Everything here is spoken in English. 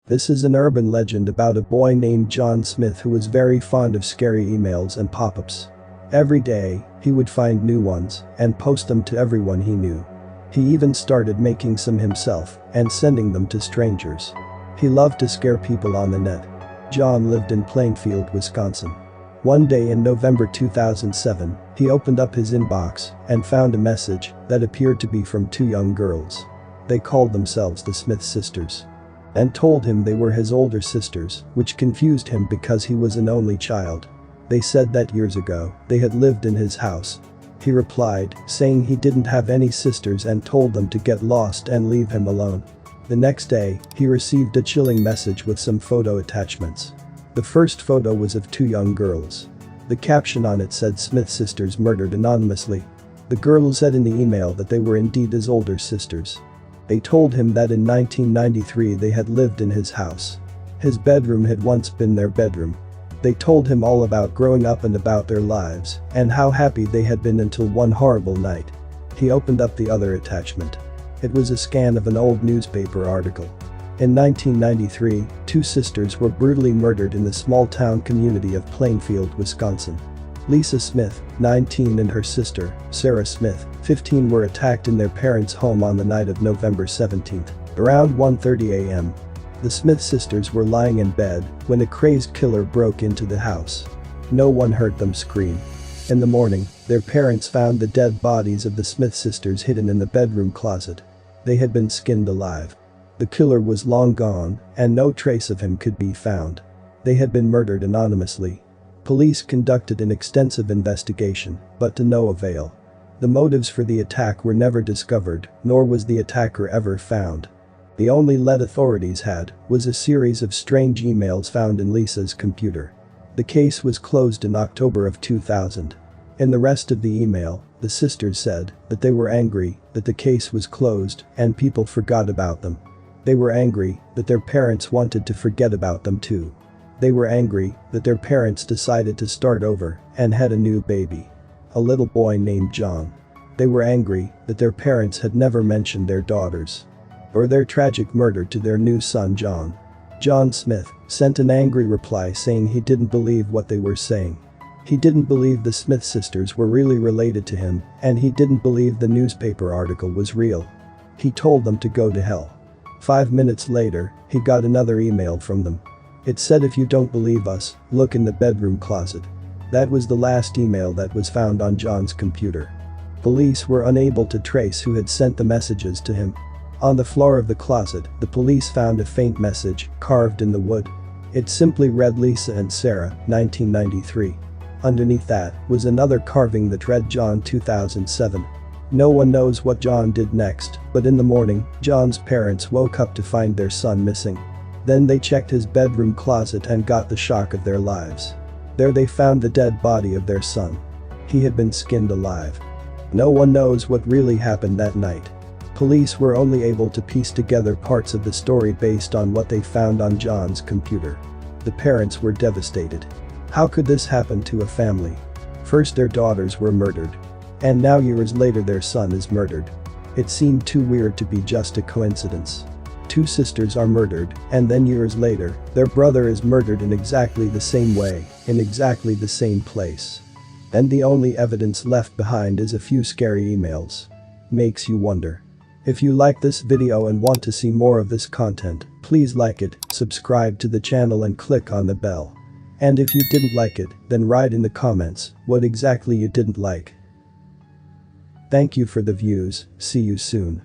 This is an urban legend about a boy named John Smith who was very fond of scary emails and pop-ups. Every day, he would find new ones and post them to everyone he knew. He even started making some himself and sending them to strangers. He loved to scare people on the net. John lived in Plainfield, Wisconsin. One day in November 2007, he opened up his inbox and found a message that appeared to be from two young girls. They called themselves the Smith sisters and told him they were his older sisters, which confused him because he was an only child. They said that years ago, they had lived in his house. He replied, saying he didn't have any sisters and told them to get lost and leave him alone. The next day, he received a chilling message with some photo attachments. The first photo was of two young girls. The caption on it said Smith sisters murdered anonymously. The girls said in the email that they were indeed his older sisters. They told him that in 1993 they had lived in his house. His bedroom had once been their bedroom. They told him all about growing up and about their lives and how happy they had been until one horrible night. He opened up the other attachment. It was a scan of an old newspaper article. In 1993, two sisters were brutally murdered in the small-town community of Plainfield, Wisconsin. Lisa Smith, 19, and her sister, Sarah Smith, 15, were attacked in their parents' home on the night of November 17. Around 1:30 a.m. The Smith sisters were lying in bed when a crazed killer broke into the house. No one heard them scream. In the morning, their parents found the dead bodies of the Smith sisters hidden in the bedroom closet. They had been skinned alive. The killer was long gone, and no trace of him could be found. They had been murdered anonymously. Police conducted an extensive investigation, but to no avail. The motives for the attack were never discovered, nor was the attacker ever found. The only lead authorities had was a series of strange emails found in Lisa's computer. The case was closed in October of 2000. In the rest of the email, the sisters said that they were angry that the case was closed and people forgot about them. They were angry that their parents wanted to forget about them too. They were angry that their parents decided to start over and had a new baby. A little boy named John. They were angry that their parents had never mentioned their daughters or their tragic murder to their new son John. John Smith sent an angry reply saying he didn't believe what they were saying. He didn't believe the Smith sisters were really related to him, and he didn't believe the newspaper article was real. He told them to go to hell. 5 minutes later, he got another email from them. It said, "If you don't believe us, look in the bedroom closet." That was the last email that was found on John's computer. Police were unable to trace who had sent the messages to him. On the floor of the closet, the police found a faint message carved in the wood. It simply read Lisa and Sarah, 1993. Underneath that was another carving that read John 2007. No one knows what John did next, but in the morning, John's parents woke up to find their son missing. Then they checked his bedroom closet and got the shock of their lives. There they found the dead body of their son. He had been skinned alive. No one knows what really happened that night. Police were only able to piece together parts of the story based on what they found on John's computer. The parents were devastated. How could this happen to a family? First their daughters were murdered. And now years later their son is murdered. It seemed too weird to be just a coincidence. Two sisters are murdered, and then years later, their brother is murdered in exactly the same way, in exactly the same place. And the only evidence left behind is a few scary emails. Makes you wonder. If you like this video and want to see more of this content, please like it, subscribe to the channel and click on the bell. And if you didn't like it, then write in the comments what exactly you didn't like. Thank you for the views, see you soon.